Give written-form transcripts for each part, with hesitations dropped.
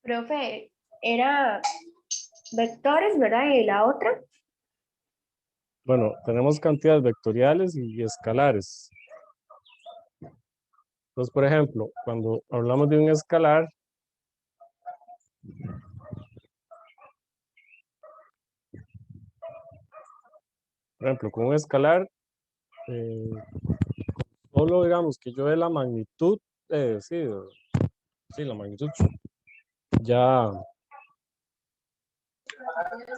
Profe, era vectores, ¿verdad? Y la otra. Bueno, tenemos cantidades vectoriales y escalares. Entonces, por ejemplo, cuando hablamos de un escalar, por ejemplo, con un escalar, eh, solo digamos que yo dé la magnitud, sí, la magnitud, ya,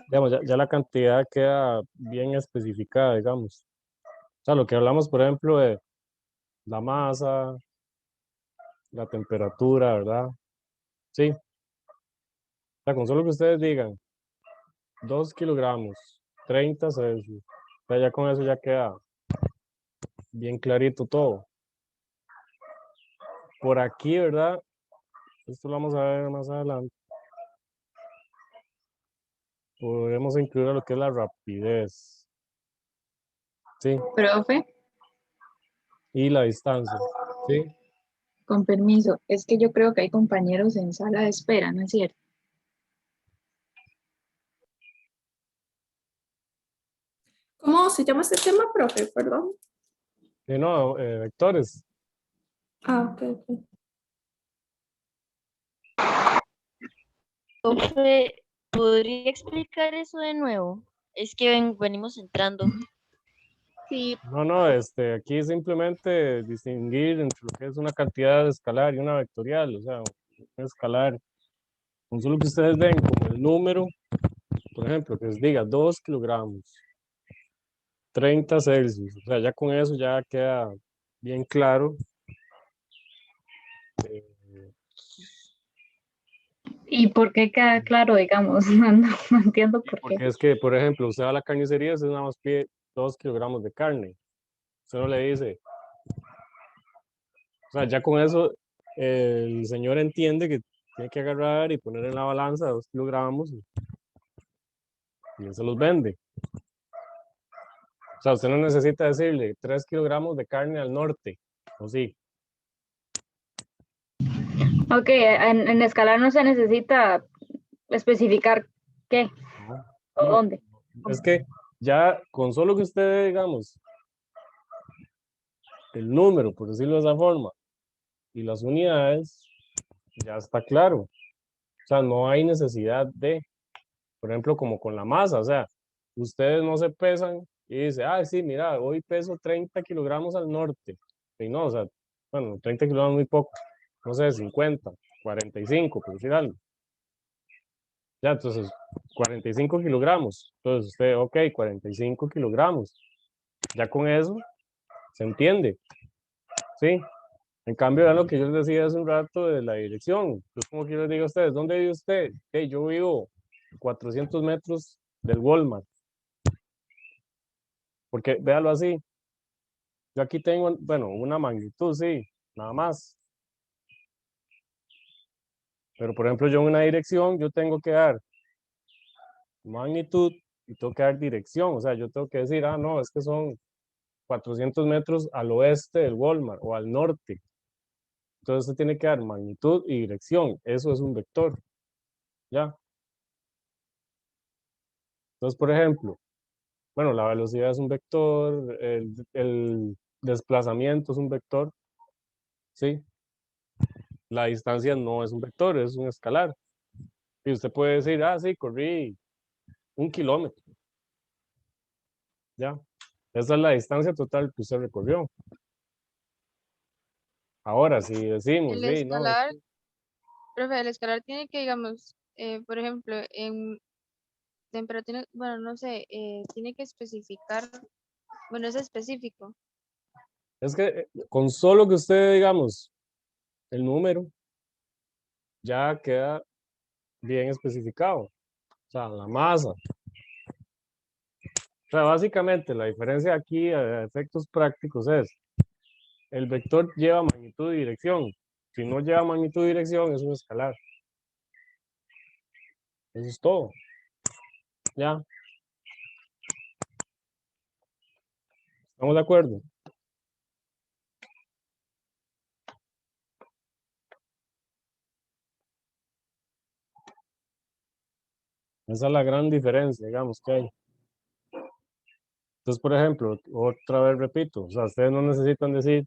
digamos, ya la cantidad queda bien especificada, digamos. O sea, lo que hablamos, por ejemplo, de la masa, la temperatura, ¿verdad? Sí, o sea, con solo que ustedes digan 2 kilogramos, 30 Celsius, o sea, ya con eso ya queda bien clarito todo. Por aquí, ¿verdad? Esto lo vamos a ver más adelante. Podemos incluir lo que es la rapidez, ¿sí? Profe, Y la distancia, ¿sí? con permiso, es que yo creo que hay compañeros en sala de espera, ¿no es cierto? ¿Cómo se llama este tema, profe? Perdón. Y no, vectores. Ah, ok, ok. Profe, ¿podría explicar eso de nuevo? Es que venimos entrando. Sí, No, aquí simplemente distinguir entre lo que es una cantidad escalar y una vectorial, o sea, un escalar, con solo que ustedes ven como el número, por ejemplo, que les diga 2 kilogramos, 30 Celsius, o sea, ya con eso ya queda bien claro. eh, ¿y por qué queda claro, digamos? No entiendo por qué. Porque es que, por ejemplo, usted va a la carnicería, usted nada más pide 2 kilogramos de carne. Usted no le dice, o sea, ya con eso el señor entiende que tiene que agarrar y poner en la balanza 2 kilogramos y él se los vende. O sea, usted no necesita decirle 3 kilogramos de carne al norte, ¿o sí? Ok, en escalar no se necesita especificar qué No, o no, dónde. es que ya con solo que usted, digamos, el número, por decirlo de esa forma, y las unidades, ya está claro. O sea, no hay necesidad de, por ejemplo, como con la masa, o sea, ustedes no se pesan y dicen, ah, sí, mira, hoy peso 30 kilogramos al norte. Y no, o sea, bueno, 30 kilogramos muy poco, no sé, 50, 45, por decir algo. Ya, entonces, 45 kilogramos. Entonces usted, ok, 45 kilogramos. Ya con eso se entiende, ¿sí? En cambio, vean lo que yo les decía hace un rato de la dirección. Es como que yo les digo a ustedes, ¿dónde vive usted? Hey, yo vivo 400 metros del Walmart. Porque véalo así, yo aquí tengo, bueno, una magnitud, sí, nada más. Pero por ejemplo, yo en una dirección, yo tengo que dar magnitud y tengo que dar dirección. O sea, yo tengo que decir, ah, no, es que son 400 metros al oeste del Walmart o al norte. Entonces usted tiene que dar magnitud y dirección. Eso es un vector, ¿ya? Entonces, por ejemplo, bueno, la velocidad es un vector, el desplazamiento es un vector, ¿sí? La distancia no es un vector, es un escalar. Y usted puede decir, ah, sí, corrí 1 kilómetro, ¿ya? Esa es la distancia total que usted recorrió. Ahora, si decimos, El sí, no, escalar, profe, el escalar tiene que, digamos, por ejemplo, en temperatura, bueno, no sé, tiene que especificar, bueno, es específico. es que con solo que usted, digamos, el número, ya queda bien especificado. O sea, la masa. O sea, básicamente la diferencia aquí a efectos prácticos es, el vector lleva magnitud y dirección. Si no lleva magnitud y dirección, es un escalar. Eso es todo. ¿Ya? ¿Estamos de acuerdo? Esa es la gran diferencia, digamos, que hay. Entonces, por ejemplo, otra vez repito, o sea, ustedes no necesitan decir,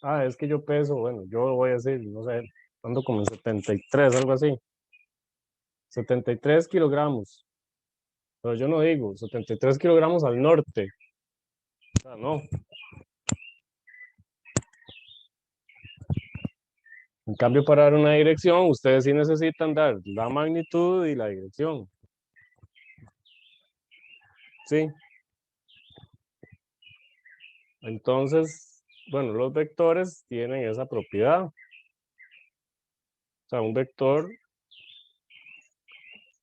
ah, es que yo peso, bueno, yo voy a decir, no sé, ando como en 73, algo así. 73 kilogramos. Pero yo no digo 73 kilogramos al norte. O sea, no. En cambio, para dar una dirección, ustedes sí necesitan dar la magnitud y la dirección. Sí. Entonces, bueno, los vectores tienen esa propiedad. O sea, un vector,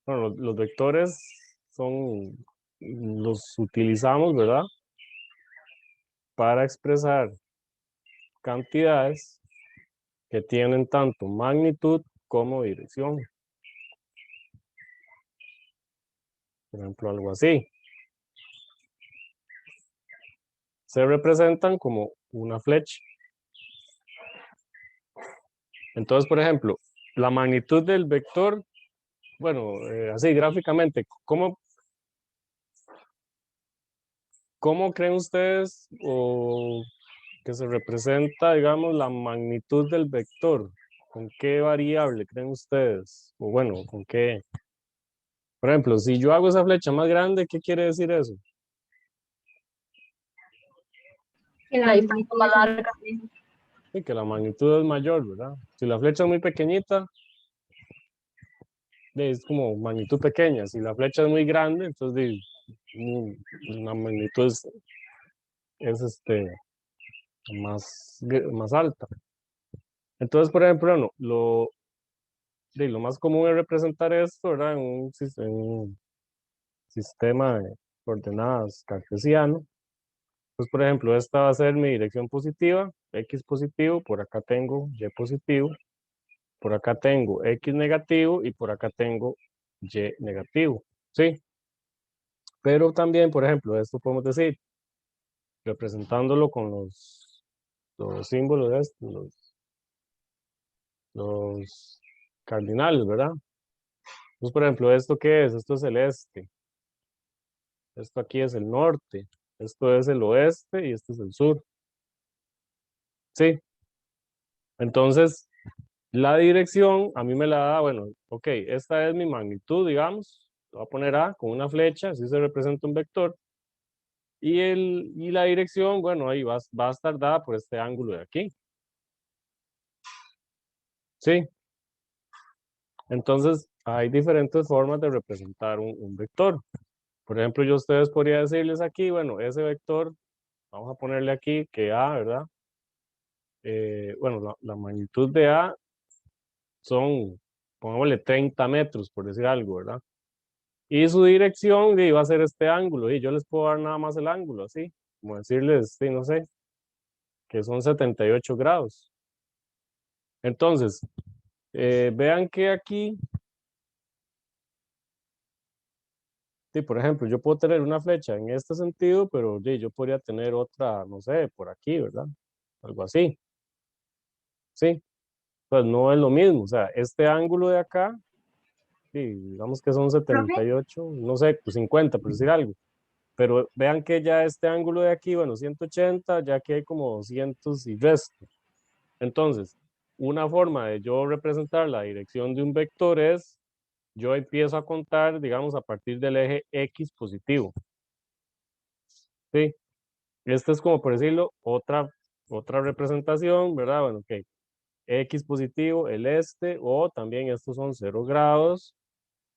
bueno, los vectores son, los utilizamos, ¿verdad? Para expresar cantidades que tienen tanto magnitud como dirección. Por ejemplo, algo así. Se representan como una flecha. Entonces, por ejemplo, la magnitud del vector, bueno, así gráficamente, ¿cómo creen ustedes o que se representa, digamos, la magnitud del vector? ¿Con qué variable creen ustedes? O bueno, ¿con qué? Por ejemplo, si yo hago esa flecha más grande, ¿qué quiere decir eso? Que La la distancia magnitud más es larga. Sí, que la magnitud es mayor, ¿verdad? Si la flecha es muy pequeñita, es como magnitud pequeña. Si la flecha es muy grande, entonces la magnitud es más alta. Entonces, por ejemplo, no, lo más común es representar esto, ¿verdad? En un sistema de coordenadas cartesiano. Pues, por ejemplo, esta va a ser mi dirección positiva, X positivo, por acá tengo Y positivo, por acá tengo X negativo y por acá tengo Y negativo, ¿sí? Pero también, por ejemplo, esto podemos decir, representándolo con los símbolos de estos, los cardinales, ¿verdad? Entonces, por ejemplo, ¿esto qué es? Esto es el este. Esto aquí es el norte. Esto es el oeste y este es el sur. Sí. Entonces, la dirección a mí me la da, bueno, ok, esta es mi magnitud, digamos. Voy a poner A con una flecha, así se representa un vector. Y la dirección, bueno, ahí va a estar dada por este ángulo de aquí. Sí. Entonces, hay diferentes formas de representar un vector. Por ejemplo, yo a ustedes podría decirles aquí, bueno, ese vector, vamos a ponerle aquí que A, ¿verdad? Bueno, la magnitud de A son, pongámosle 30 metros, por decir algo, ¿verdad? Y su dirección va a ser este ángulo, y yo les puedo dar nada más el ángulo, así, como decirles, sí, no sé, que son 78 grados. Entonces, vean que aquí, sí, por ejemplo, yo puedo tener una flecha en este sentido, pero yo podría tener otra, no sé, por aquí, ¿verdad? Algo así, sí. Pues no es lo mismo, o sea, este ángulo de acá, sí, digamos que son profe. 78, no sé, pues 50, por decir algo. Pero vean que ya este ángulo de aquí, bueno, 180, ya que hay como 200 y resto. Entonces, una forma de yo representar la dirección de un vector es, yo empiezo a contar, digamos, a partir del eje X positivo. ¿Sí? Esta es como por decirlo, otra representación, ¿verdad? Bueno, ok. X positivo, el este, o también estos son 0 grados,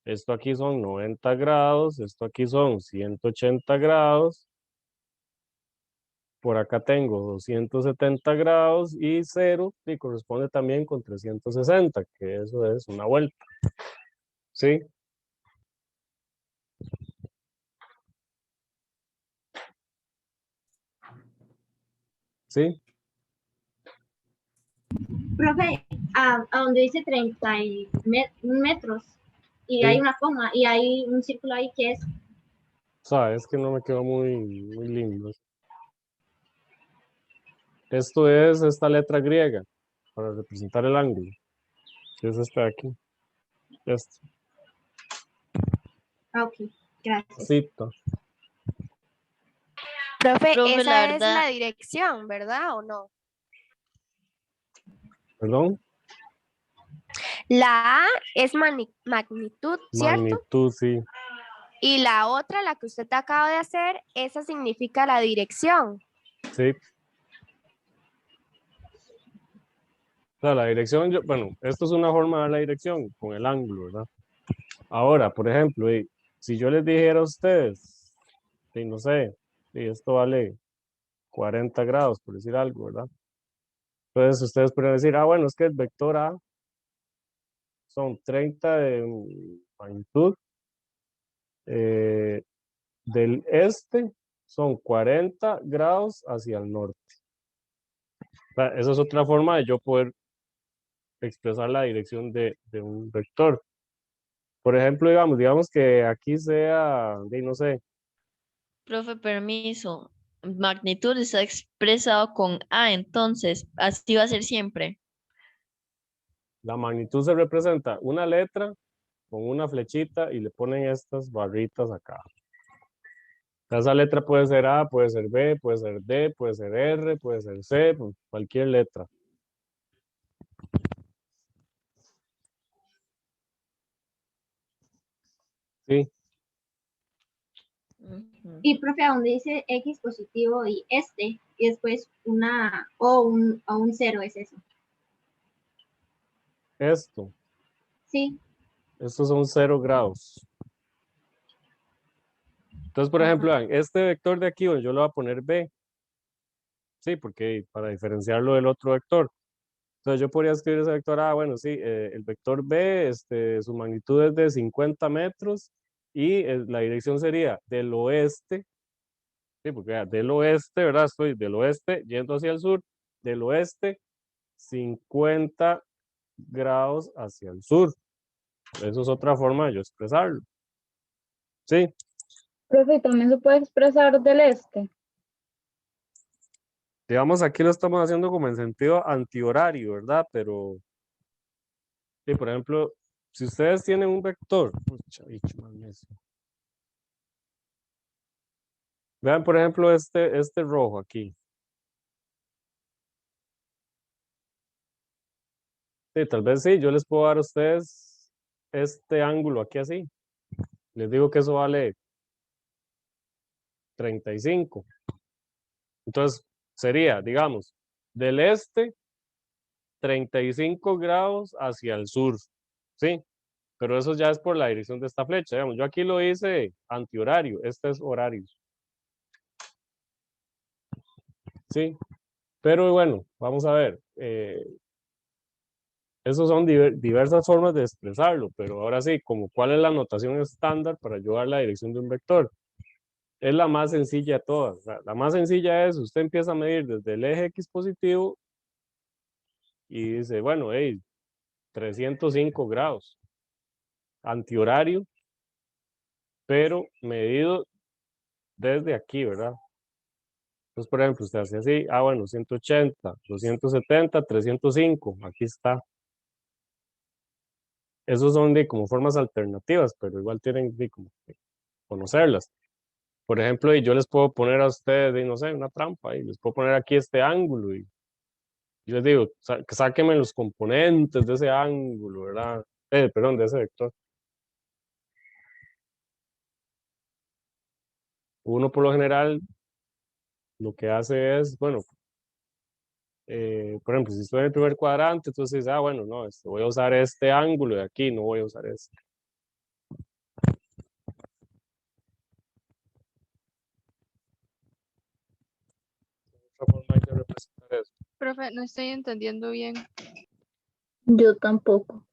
esto aquí son 90 grados, esto aquí son 180 grados, por acá tengo 270 grados y 0 y corresponde también con 360, que eso es una vuelta. ¿Sí? ¿Sí? Profe, a donde dice 30 metros y hay Sí. una coma y hay un círculo ahí que es Es que no me quedó muy lindo. Esto es esta letra griega para representar el ángulo. Que es esta de aquí. Esto. Ok, gracias. Cito. Profe, Profe, la esa es verdad- la dirección, ¿verdad o no? Perdón. La A es magnitud, ¿cierto? Magnitud, sí. Y la otra, la que usted acaba de hacer, esa significa la dirección. Sí. O sea, la dirección, bueno, esto es una forma de dar la dirección con el ángulo, ¿verdad? Ahora, por ejemplo, si yo les dijera a ustedes, no sé, esto vale 40 grados, por decir algo, ¿verdad? Entonces ustedes pueden decir, bueno, es que el vector A son 30 de magnitud, del este son 40 grados hacia el norte. O sea, esa es otra forma de yo poder expresar la dirección de un vector. Por ejemplo, digamos que aquí sea, no sé, Profe, permiso. Magnitud está expresado con A, entonces, así va a ser siempre. la magnitud se representa una letra con una flechita y le ponen estas barritas acá. Esa letra puede ser A, puede ser B, puede ser D, puede ser R, puede ser C, pues, cualquier letra. Sí, Ujú. Y profe, a donde dice X positivo y y después una o un 0 es eso. Sí. estos son 0 grados. Entonces, por ejemplo, vean, este vector de aquí, bueno, yo le voy a poner B. Sí, porque para diferenciarlo del otro vector. Entonces yo podría escribir ese vector A, bueno, sí, el vector B, su magnitud es de 50 metros y la dirección sería del oeste, sí, porque del oeste, ¿verdad? Estoy del oeste yendo hacia el sur, del oeste 50 grados hacia el sur. Eso es otra forma de yo expresarlo. Sí, Profe, ¿y también se puede expresar del este? digamos aquí lo estamos haciendo como en sentido antihorario, ¿verdad? Pero, sí, por ejemplo, si ustedes tienen un vector, pucha, bicho, más necio. Vean, por ejemplo, este rojo aquí. Sí, tal vez sí, yo les puedo dar a ustedes este ángulo aquí así. Les digo que eso vale 35. Entonces, sería, digamos, del este, 35 grados hacia el sur. ¿Sí? Pero eso ya es por la dirección de esta flecha. Digamos, yo aquí lo hice antihorario, este es horario. ¿Sí? Pero bueno, vamos a ver. Esas son diversas formas de expresarlo, pero ahora sí, como cuál es la notación estándar para ayudar la dirección de un vector. Es la más sencilla de todas. O sea, la más sencilla es, usted empieza a medir desde el eje X positivo y dice, bueno, hey, 305 grados, antihorario, pero medido desde aquí, ¿verdad? Entonces, por ejemplo, usted hace así, bueno, 180, 270, 305, aquí está. Esos son de como formas alternativas, pero igual tienen de como que conocerlas. Por ejemplo, y yo les puedo poner a ustedes, no sé, una trampa, y les puedo poner aquí este ángulo, y yo les digo, sáquenme los componentes de ese ángulo, ¿verdad? Perdón, de ese vector. Uno por lo general lo que hace es, bueno, por ejemplo, si estoy en el primer cuadrante, entonces, bueno, no, voy a usar este ángulo de aquí, no voy a usar este. Otra forma hay que representar eso. Profe, no estoy entendiendo bien. Yo tampoco.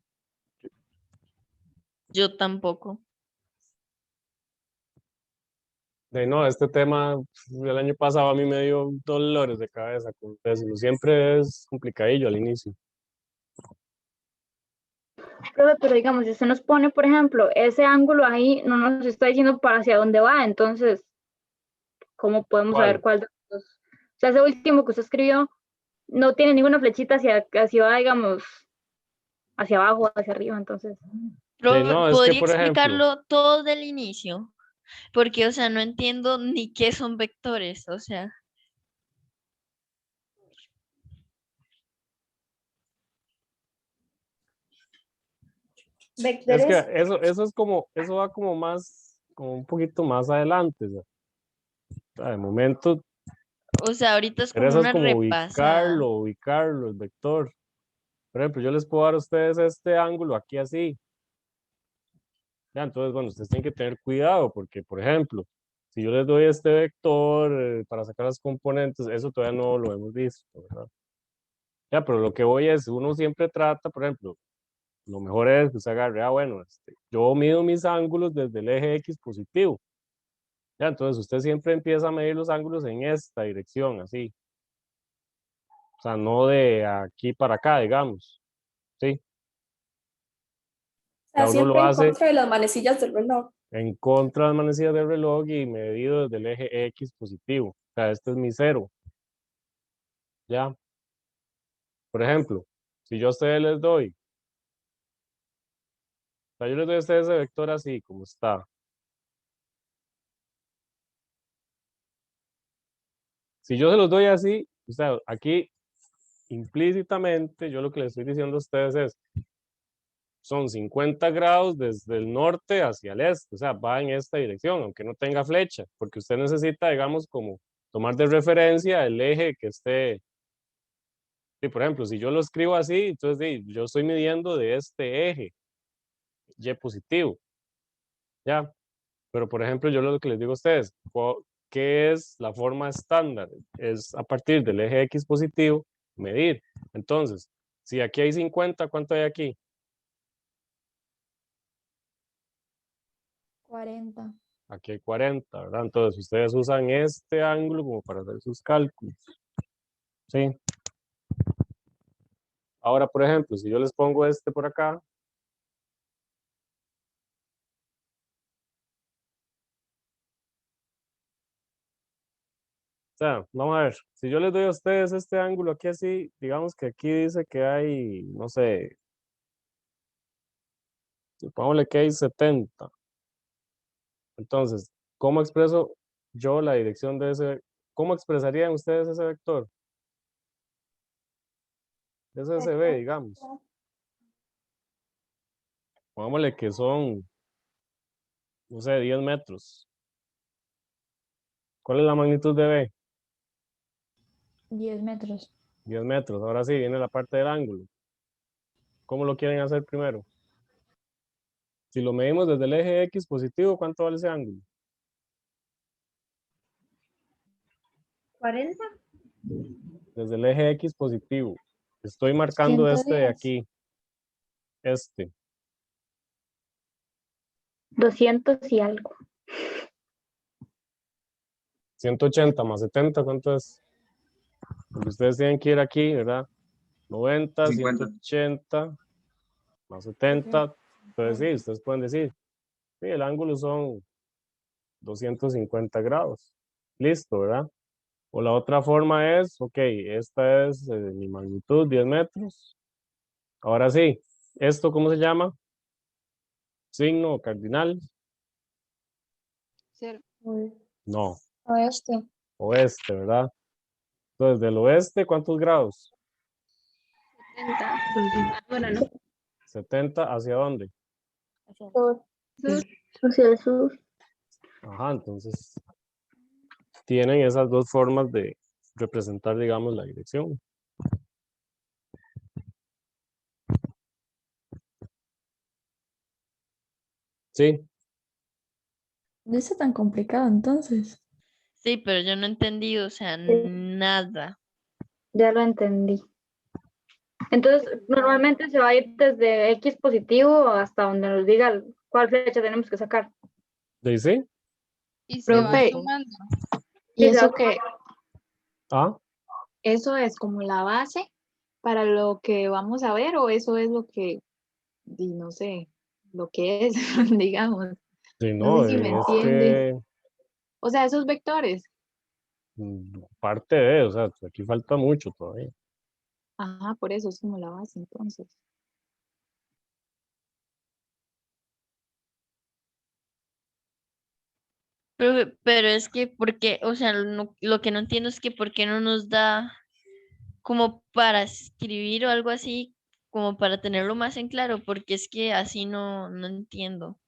Yo tampoco. No, este tema el año pasado a mí me dio dolores de cabeza con eso. Siempre es complicadillo al inicio. Profe, pero digamos, si usted nos pone, por ejemplo, ese ángulo ahí, no nos está diciendo para hacia dónde va, entonces, ¿cómo podemos saber cuál de los dos? O sea, ese último que usted escribió no tiene ninguna flechita hacia digamos, hacia abajo, hacia arriba, entonces, Profe, no, es que ¿podría por ejemplo, explicarlo todo del inicio? Porque, o sea, no entiendo ni qué son vectores, o sea. es Vectores. que eso es como, eso va como más, como un poquito más adelante. O sea, de momento, O sea, ahorita es pero como eso es una como repasada. ubicarlo, el vector. Por ejemplo, yo les puedo dar a ustedes este ángulo aquí así. Ya, entonces, bueno, ustedes tienen que tener cuidado porque, por ejemplo, si yo les doy este vector para sacar las componentes, eso todavía no lo hemos visto, ¿verdad? Ya, pero lo que voy es, uno siempre trata, por ejemplo, lo mejor es que usted agarre, bueno, yo mido mis ángulos desde el eje X positivo. Ya, entonces usted siempre empieza a medir los ángulos en esta dirección, así. O sea, no de aquí para acá, digamos. ¿Sí? O Ya sea, uno siempre lo en hace contra de las manecillas del reloj. en contra de las manecillas del reloj y medido desde el eje X positivo. O sea, este es mi cero. Ya. Por ejemplo, si yo a ustedes les doy, o sea, yo les doy a ustedes ese vector así, como está. Si yo se los doy así, o sea, aquí implícitamente yo lo que les estoy diciendo a ustedes es, son 50 grados desde el norte hacia el este, o sea, va en esta dirección, aunque no tenga flecha, porque usted necesita, digamos, como tomar de referencia el eje que esté. Y por ejemplo, si yo lo escribo así, entonces yo estoy midiendo de este eje, Y positivo, ¿ya? Pero por ejemplo, yo lo que les digo a ustedes, ¿qué es la forma estándar? Es a partir del eje X positivo, medir. Entonces, si aquí hay 50, ¿cuánto hay aquí? 40. Aquí hay 40, ¿verdad? Entonces, ustedes usan este ángulo como para hacer sus cálculos. ¿Sí? Ahora, por ejemplo, si yo les pongo este por acá, o sea, vamos a ver, si yo les doy a ustedes este ángulo aquí así, digamos que aquí dice que hay, no sé, supongámosle que hay 70. Entonces, ¿cómo expreso yo la dirección de cómo expresarían ustedes ese vector? Ese se ve, digamos. Pongámosle que son, no sé, 10 metros. ¿Cuál es la magnitud de B? 10 metros. 10 metros. Ahora sí, viene la parte del ángulo. ¿Cómo lo quieren hacer primero? Si lo medimos desde el eje X positivo, ¿cuánto vale ese ángulo? 40. Desde el eje X positivo. Estoy marcando este de 110. aquí. Este. 200 y algo. 180 más 70, ¿cuánto es? Porque ustedes tienen que ir aquí, ¿verdad? 90, 50. 180 más 70. Entonces sí, ustedes pueden decir, sí, el ángulo son 250 grados. Listo, ¿verdad? O la otra forma es, ok, esta es mi magnitud, 10 metros. Ahora sí, ¿esto cómo se llama? Signo cardinal. Cero. No, Oeste. oeste, ¿verdad? Entonces, del oeste, ¿cuántos grados? 70. Bueno, no. 70, ¿hacia dónde? Sur. Hacia el sur. Ajá, entonces tienen esas dos formas de representar, digamos, la dirección. Sí, No está tan complicado entonces. Sí, pero yo no entendí, o sea, Sí, nada. ya lo entendí. Entonces, normalmente se va a ir desde X positivo hasta donde nos diga cuál flecha tenemos que sacar. ¿sí? Y se va Profe, sumando. ¿y Sí, se va eso qué? Ah, ¿Eso es como la base para lo que vamos a ver o eso es lo que, no sé, lo que es, digamos? sí, No sé no, si me es entiende. que O sea, esos vectores. parte de, o sea, aquí falta mucho todavía. Ajá, por eso es como la base entonces. Pero es que, porque, o sea, lo que no entiendo es que por qué no nos da como para escribir o algo así, como para tenerlo más en claro, porque es que así no entiendo.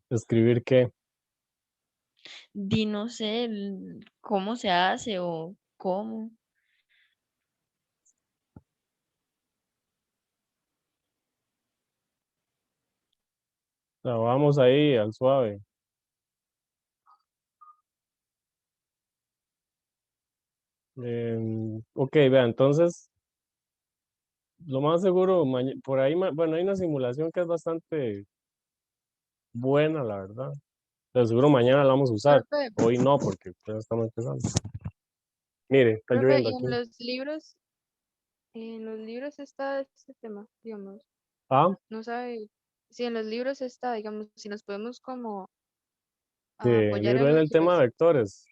Escribir qué. Di, no sé cómo se hace o cómo. Vamos ahí al suave. Ok, vea, entonces, lo más seguro, por ahí, bueno, hay una simulación que es bastante buena, la verdad. Pero seguro mañana la vamos a usar. Profe, Hoy no, porque ya estamos empezando. Mire, está profe, lloviendo y aquí. en los libros está este tema, digamos. Ah, No sabe si en los libros está, digamos, si nos podemos como sí, el apoyar libro en en el tema ellos. de vectores.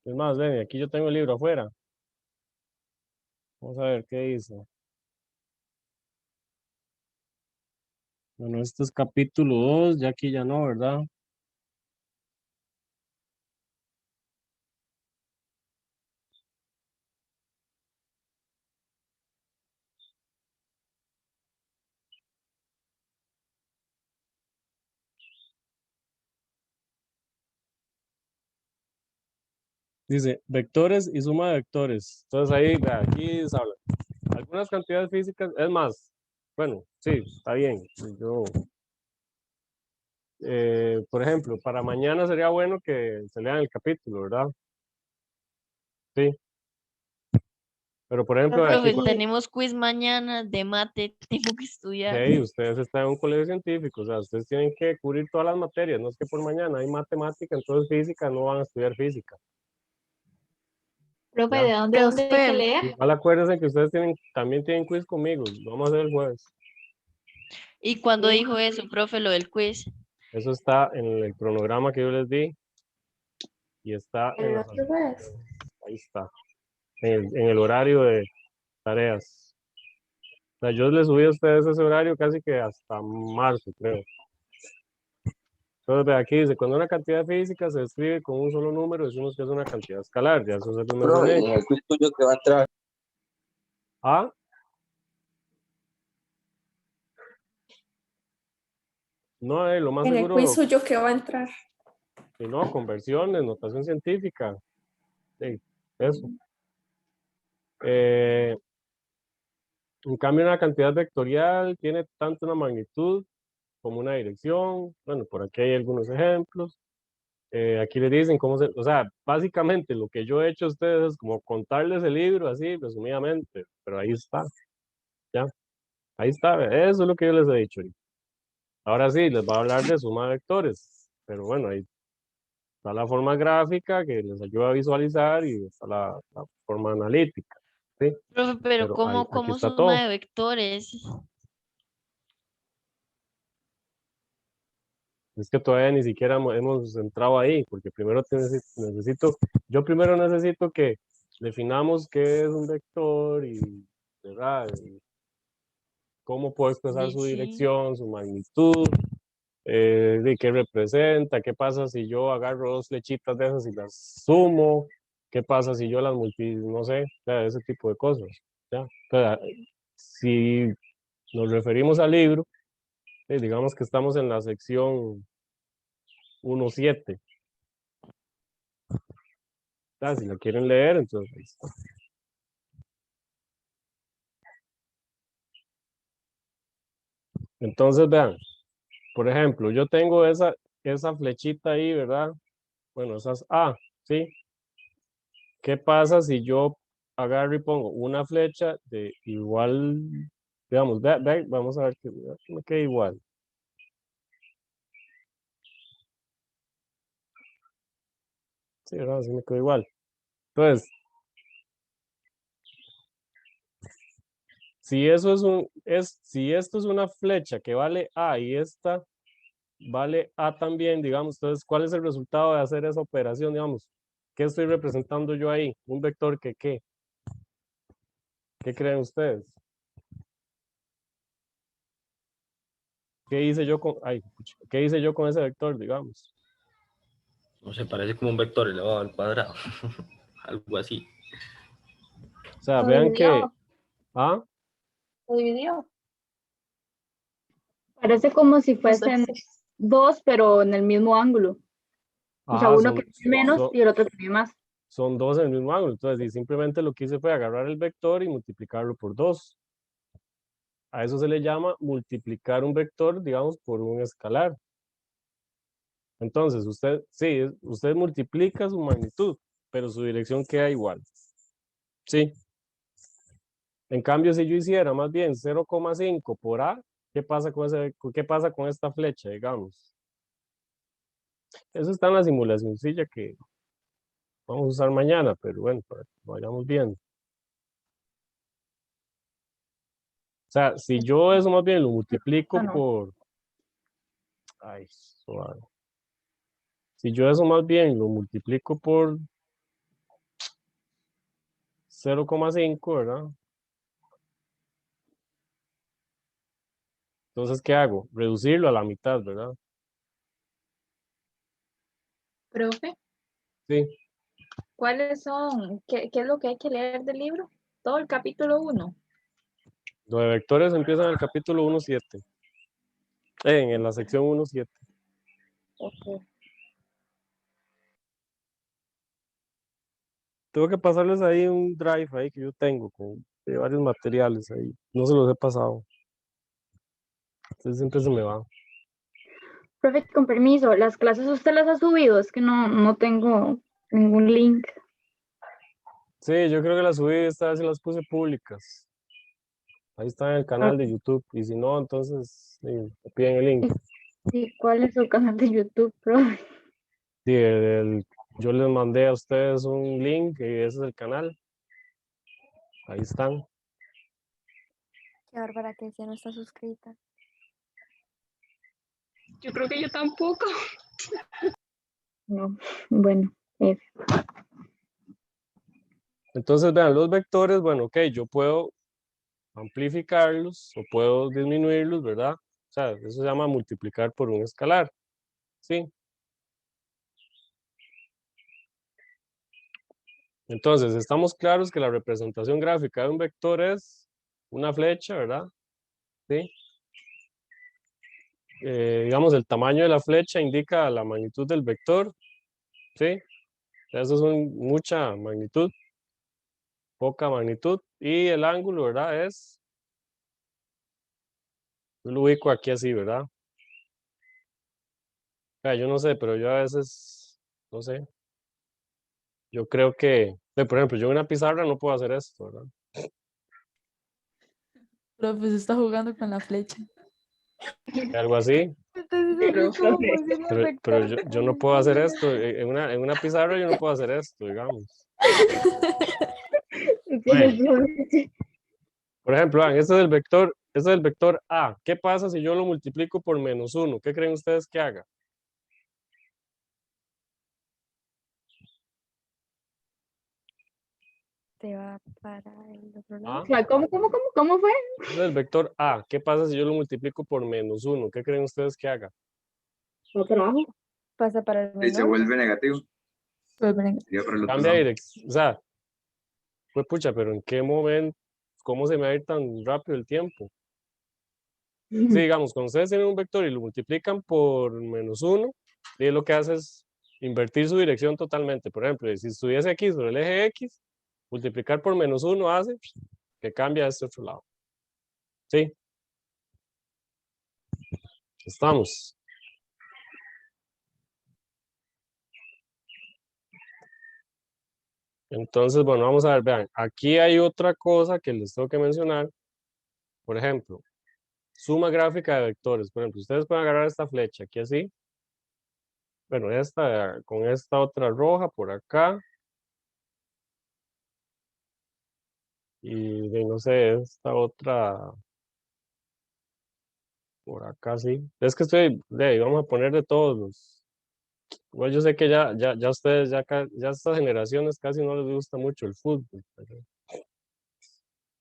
Es más, ven, aquí yo tengo el libro afuera. Vamos a ver qué dice. Bueno, este es capítulo 2, ya aquí ya no, ¿verdad? Dice, vectores y suma de vectores. Entonces ahí, vea, aquí se habla. Algunas cantidades físicas, es más, bueno, sí, está bien. Yo, por ejemplo, para mañana sería bueno que se lean el capítulo, ¿verdad? Sí, pero por ejemplo, Profe, aquí, Profe, tenemos quiz mañana de mate, tengo que de estudiar. ahí ustedes están en un colegio científico, o sea, ustedes tienen que cubrir todas las materias, no es que por mañana hay matemática, entonces física, no van a estudiar física, Profe, ¿ya? ¿de dónde hay que profe, leer? Igual acuérdense que ustedes también tienen quiz conmigo, lo vamos a hacer el jueves. ¿Y cuando Sí. dijo eso, profe, lo del quiz? Eso está en el cronograma que yo les di y está en el las otro jueves. asignaciones. Ahí está, en el horario de tareas. O sea, yo les subí a ustedes ese horario casi que hasta marzo, creo. Entonces, ve aquí dice, cuando una cantidad física se escribe con un solo número, decimos que es una cantidad escalar, ya eso se lo Profe, mencioné. en el quiz tuyo que va a entrar. Ah, no, lo más En el quiz seguro, suyo que va a entrar. si no, conversiones, notación científica, sí, eso. Eh, en cambio, una cantidad vectorial tiene tanto una magnitud como una dirección. Bueno, por aquí hay algunos ejemplos. Aquí les dicen cómo se, o sea, básicamente lo que yo he hecho a ustedes es como contarles el libro así, resumidamente, pero ahí está, ya, ahí está, eso es lo que yo les he dicho ahorita. Ahora sí, les voy a hablar de suma de vectores, pero bueno, ahí está la forma gráfica que les ayuda a visualizar y está la forma analítica, ¿sí? Profe, pero Pero ahí, aquí ¿cómo está suma todo. de vectores? Es que todavía ni siquiera hemos entrado ahí, porque primero necesito, yo primero necesito que definamos qué es un vector y, ¿verdad? Y cómo puedo expresar su Sí. dirección, su magnitud, de qué representa, qué pasa si yo agarro dos flechitas de esas y las sumo, qué pasa si yo las no sé, ese tipo de cosas, ¿ya? O sea, si nos referimos al libro, digamos que estamos en la sección 1.7. Si lo quieren leer, entonces ahí está. Entonces, vean, por ejemplo, yo tengo esa flechita ahí, ¿verdad? Bueno, esas A, ¿sí? ¿Qué pasa si yo agarro y pongo una flecha de igual, digamos, vamos a ver que me queda igual. Sí, ¿verdad? Sí me queda igual. Entonces, si eso si esto es una flecha que vale A y esta vale A también, digamos, entonces, ¿cuál es el resultado de hacer esa operación, digamos? ¿Qué estoy representando yo ahí? Un vector que, ¿qué? ¿Qué creen ustedes? ¿Qué hice yo con, ay, pucha, ¿qué hice yo con ese vector, digamos? No sé, parece como un vector elevado al cuadrado. Algo así. O sea, Lo vean que, dividió, ah, lo dividió. Parece como si fuesen dos, pero en el mismo ángulo. O sea, uno que tiene menos son, y el otro que tiene más. son dos en el mismo ángulo. Entonces, y simplemente lo que hice fue agarrar el vector y multiplicarlo por 2. A eso se le llama multiplicar un vector, digamos, por un escalar. Entonces, usted multiplica su magnitud, pero su dirección queda igual. Sí. En cambio, si yo hiciera más bien 0,5 por A, ¿qué pasa con esta flecha, digamos? Eso está en la simulacióncilla que vamos a usar mañana, pero bueno, para que lo vayamos viendo. O sea, si yo eso más bien lo multiplico No. por... Ay, suave. Si yo eso más bien lo multiplico por 0,5, ¿verdad? Entonces, ¿qué hago? Reducirlo a la mitad, ¿verdad? Profe, Sí. ¿cuáles son? ¿Qué es lo que hay que leer del libro? Todo el capítulo 1. Los de vectores empiezan en el capítulo 1.7. En la sección 1.7. Ok. Tengo que pasarles ahí un drive ahí que yo tengo con varios materiales ahí. No se los he pasado. Entonces siempre se me va. Profe, con permiso, ¿las clases usted las ha subido? Es que no tengo ningún link. Sí, yo creo que las subí, esta vez sí las puse públicas. Ahí está en el canal de YouTube. Y si no, entonces sí, me piden el link. ¿Y cuál es su canal de YouTube, profe? Sí, yo les mandé a ustedes un link y ese es el canal. Ahí están. Qué bárbara que ya no está suscrita. Yo creo que yo tampoco. No, bueno, Entonces, vean, los vectores, bueno, ok, yo puedo amplificarlos o puedo disminuirlos, ¿verdad? O sea, eso se llama multiplicar por un escalar, ¿sí? Entonces, estamos claros que la representación gráfica de un vector es una flecha, ¿verdad? ¿Sí? Digamos, el tamaño de la flecha indica la magnitud del vector, ¿sí? Eso es mucha magnitud, poca magnitud, y el ángulo, ¿verdad? Yo lo ubico aquí así, ¿verdad? O sea, yo no sé, pero yo a veces, no sé, yo creo que, por ejemplo, yo en una pizarra no puedo hacer esto, ¿verdad? Profe, se está jugando con la flecha. Algo así, pero yo no puedo hacer esto, en una pizarra yo no puedo hacer esto, digamos. Bueno, por ejemplo, vean, este es el vector A. ¿Qué pasa si yo lo multiplico por -1? ¿Qué creen ustedes que haga? Te va para el otro ¿Ah? lado. ¿Cómo fue? Este es el vector A. ¿Qué pasa si yo lo multiplico por -1? ¿Qué creen ustedes que haga? Pasa para el Y se menor. vuelve negativo. Profe, Sería para el otro Cambia lado. dirección. O sea, pues pucha, pero ¿en qué momento? ¿Cómo se me va a ir tan rápido el tiempo? Sí, digamos, cuando ustedes tienen un vector y lo multiplican por -1, y lo que hace es invertir su dirección totalmente. Por ejemplo, si estuviese aquí sobre el eje X, multiplicar por -1 hace que cambie a este otro lado. ¿Sí? Estamos. Entonces, bueno, vamos a ver, vean, aquí hay otra cosa que les tengo que mencionar. Por ejemplo, suma gráfica de vectores. Por ejemplo, ustedes pueden agarrar esta flecha aquí así. Bueno, esta con esta otra roja por acá. Y no sé, esta otra por acá sí. Es que vamos a poner de todos los. Igual yo sé que ya ustedes, ya estas generaciones casi no les gusta mucho el fútbol.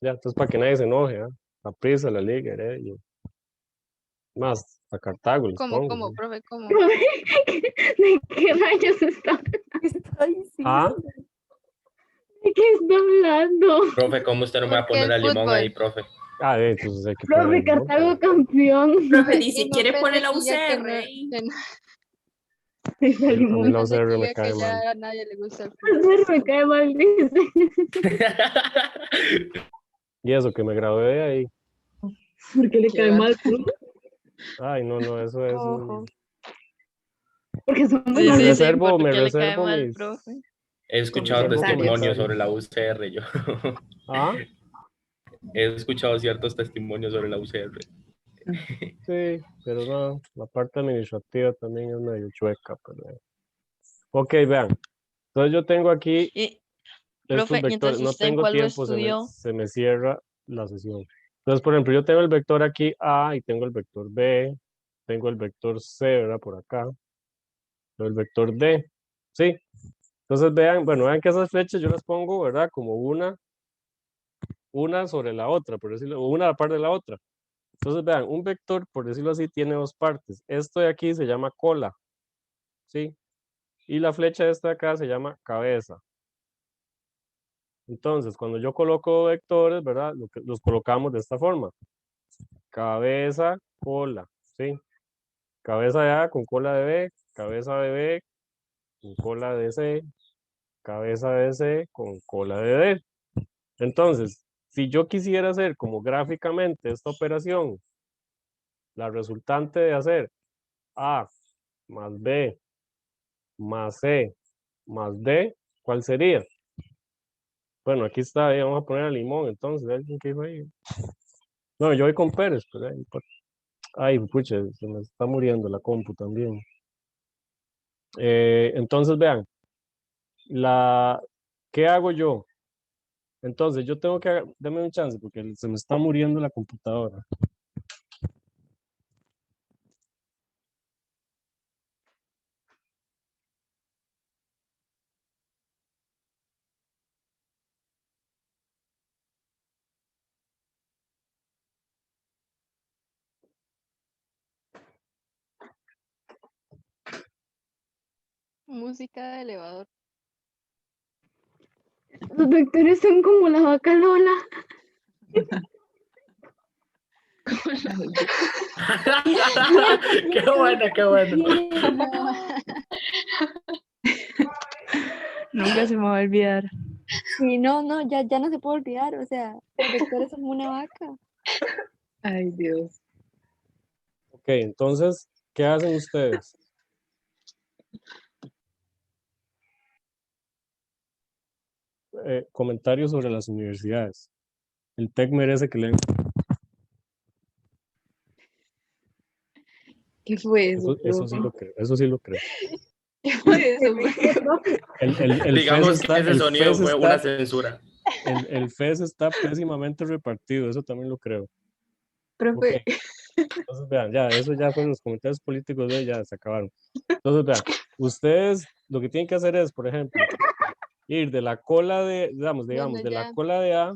Ya, entonces para que nadie se enoje, ¿ah? La Prisa, la Liga, más, hasta Cartago les ¿Cómo, pongo. ¿Sí? profe, cómo? ¿De qué rayos está? ¿Qué está diciendo? Ah, ¿De qué está hablando? Profe, ¿cómo usted no me va a Porque poner el a limón ahí, fútbol. profe? entonces hay que poner Profe, el limón. Cartago campeón. Profe, ni Y no siquiera pone la diga que UCR. que no, Dice A mí Limón. la no se UCR me diga cae que mal. ya a nadie le gusta el fútbol. Me cae mal, dice. Y eso, que me gradué de ahí. Porque le Qué cae va. mal, ¿no? Ay, no, eso es Ojo. Porque somos Sí, me sí, sí, reservo, me porque le cae reservo mal, mis profe. He escuchado Comentarios. testimonios sobre la UCR, yo. Ah, He escuchado ciertos testimonios sobre la UCR. sí, pero no, la parte administrativa también es medio chueca, pero... Ok, vean. Entonces yo tengo aquí Y, estos profe, ¿y vectores. entonces No usted en tengo cuál lo tiempo, estudió? se me cierra la sesión. Entonces, por ejemplo, yo tengo el vector aquí A y tengo el vector B, tengo el vector C, ¿verdad? Por acá, tengo el vector D, ¿sí? Entonces vean, bueno, vean que esas flechas yo las pongo, ¿verdad? Como una sobre la otra, por decirlo, o una a la par de la otra. Entonces vean, un vector, por decirlo así, tiene dos partes. Esto de aquí se llama cola, ¿sí? Y la flecha esta de acá se llama cabeza. Entonces, cuando yo coloco vectores, ¿verdad? Los colocamos de esta forma. Cabeza, cola, ¿sí? Cabeza de A con cola de B, cabeza de B con cola de C, cabeza de C con cola de D. Entonces, si yo quisiera hacer como gráficamente esta operación, la resultante de hacer A más B más C más D, ¿cuál sería? Bueno, aquí está, ahí vamos a poner a Limón, entonces, ¿alguien que dijo ahí? No, yo voy con Pérez, pero ahí, ay, pucha, se me está muriendo la compu también. Entonces, vean, ¿qué hago yo? Entonces, yo tengo que, dame un chance, porque se me está muriendo la computadora. Música de elevador. Los vectores son como la vaca Lola. Qué buena, qué buena. Nunca se me va a olvidar. Sí, no, ya no se puede olvidar, o sea, los vectores son como una vaca. Ay, Dios. Ok, entonces, ¿qué hacen ustedes? Comentarios sobre las universidades. El TEC merece que lean. ¿Qué fue eso, Eso sí profe? lo creo, eso sí lo creo. ¿Qué fue eso, profe? El Digamos FES que ese sonido fue está, una censura. el FES está pésimamente repartido, eso también lo creo. Ok, Profe, entonces vean, ya, eso ya fueron los comentarios políticos de ya se acabaron. Entonces vean, ustedes lo que tienen que hacer es, por ejemplo, ir de la cola de, digamos, Bueno, de la ya. cola de A,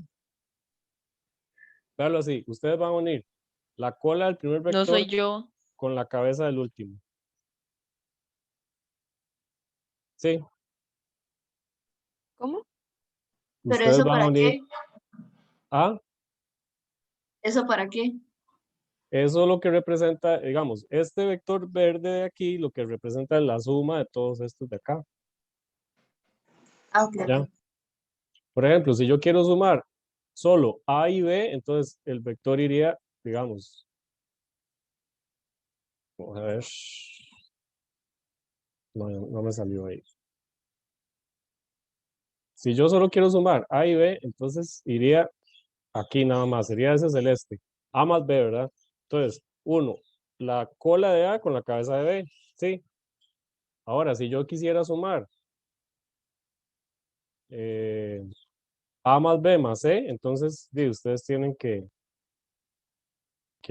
véanlo así, ustedes van a unir la cola del primer No soy vector yo. con la cabeza del último. Sí, ¿Cómo? ¿Pero ustedes eso van a para unir qué? A, ¿Eso para qué? eso lo que representa, digamos, este vector verde de aquí, lo que representa es la suma de todos estos de acá. Ah, ok, ¿Ya? ok. Por ejemplo, si yo quiero sumar solo A y B, entonces el vector iría, digamos, vamos a ver, no me salió ahí. Si yo solo quiero sumar A y B, entonces iría aquí nada más, sería ese celeste. A más B, ¿verdad? Entonces, uno, la cola de A con la cabeza de B, ¿sí? Ahora, si yo quisiera sumar A más B más C, entonces ustedes tienen que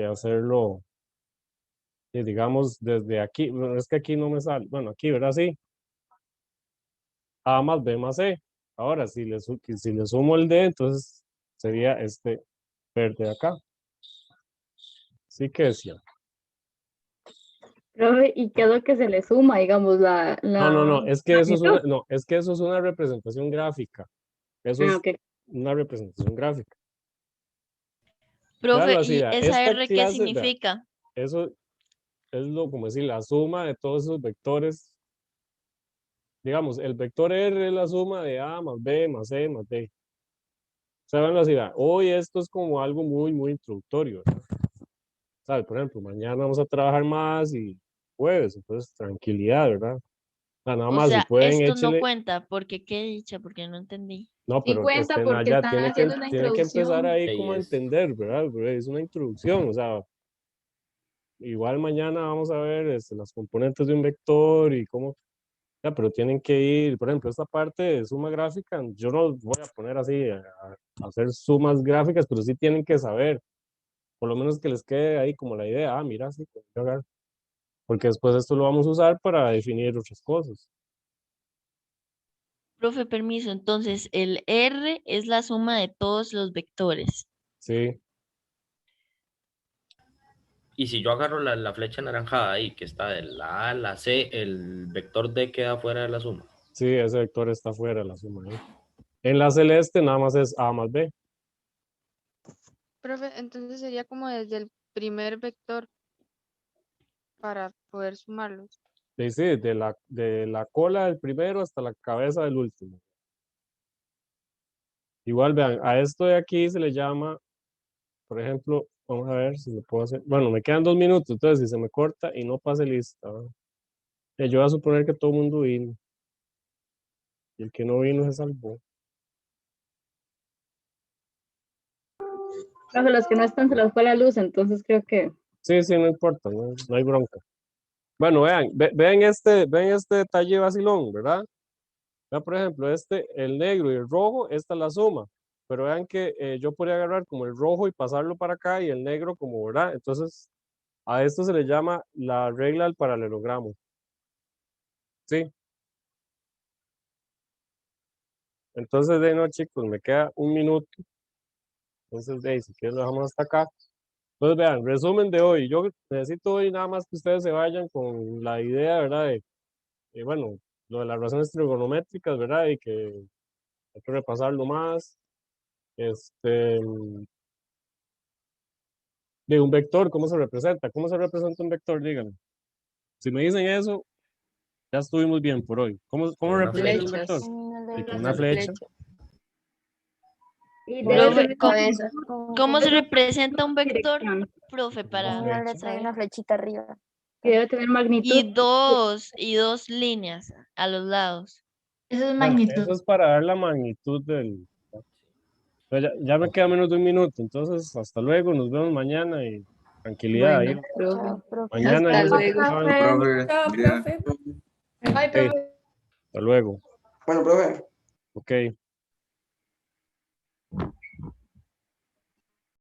hacerlo, digamos, desde aquí. Bueno, es que aquí no me sale. Bueno, aquí, ¿verdad? Sí. A más B más C. Ahora, si le sumo el D, entonces sería este verde de acá. Sí que decía. Profe, ¿y qué es lo que se le suma, digamos, No, es que eso es una, magnitud? no, es que eso es una representación gráfica. Eso es Ok. una representación gráfica. Profe, Véalo así, ¿y vea, esa esta R qué clase, vea, significa? eso es lo, como decir, la suma de todos esos vectores. Digamos, el vector R es la suma de A más B más C más D. ¿Saben la ciudad? Hoy esto es como algo muy, muy introductorio, ¿verdad? ¿Sabe? Por ejemplo, mañana vamos a trabajar más y jueves, entonces tranquilidad, ¿verdad? O sea, nada O más si sea, pueden, esto no échele. cuenta, porque qué dicha, porque no entendí. No, Sí pero cuenta porque ya están haciendo una tiene que empezar introducción. ahí como Sí, a es. entender, ¿verdad? Porque es una introducción, o sea, igual mañana vamos a ver las componentes de un vector y cómo, ya, pero tienen que ir, por ejemplo, esta parte de suma gráfica, yo no voy a poner así a hacer sumas gráficas, pero sí tienen que saber, por lo menos que les quede ahí como la idea, mira, sí, pues, porque después esto lo vamos a usar para definir otras cosas. Profe, permiso, entonces el R es la suma de todos los vectores. Sí, Y si yo agarro la flecha anaranjada ahí, que está de la A a la C, el vector D queda fuera de la suma. sí, ese vector está fuera de la suma ahí. En la celeste nada más es A más B. Profe, entonces sería como desde el primer vector para poder sumarlos. Sí, sí, de la cola del primero hasta la cabeza del último. Igual vean, a esto de aquí se le llama, por ejemplo, vamos a ver si lo puedo hacer. Bueno, me quedan 2 minutos, entonces si se me corta y no pase lista, ¿verdad? Yo voy a suponer que todo el mundo vino y el que no vino se salvó. Profe, los que no están se les fue la luz, entonces creo que Sí, sí, no importa, no hay bronca. Bueno, vean, ven este detalle vacilón, ¿verdad? Vean, por ejemplo, el negro y el rojo, esta es la suma. Pero vean que yo podría agarrar como el rojo y pasarlo para acá y el negro como, ¿verdad? Entonces, a esto se le llama la regla del paralelogramo. ¿Sí? Entonces, de no, chicos, me queda 1 minuto. Entonces, de ahí, si quieres, lo dejamos hasta acá. Entonces, vean, resumen de hoy. Yo necesito hoy nada más que ustedes se vayan con la idea, ¿verdad? Bueno, lo de las razones trigonométricas, ¿verdad? Y que hay que repasarlo más. Este, de un vector, ¿cómo se representa? ¿Cómo se representa un vector? Díganme. Si me dicen eso, ya estuvimos bien por hoy. Con ¿Cómo una representa un flecha. vector? Flechas. Y con una flecha. y Una debe Profe, tener ¿cómo se representa un vector, dirección profe, Con una para flecha. Trae una flechita arriba. y debe tener magnitud. y dos líneas a los lados? Eso es Bueno, magnitud. eso es para dar la magnitud del... Pero ya me queda menos de 1 minuto, entonces hasta luego, nos vemos mañana y tranquilidad. Bueno, Ahí, profe. Chao, profe. mañana Hasta ya se luego. acaban. Profe, chao, Mira. profe. Bye, Ok, profe. hasta luego. Bueno, profe. Ok.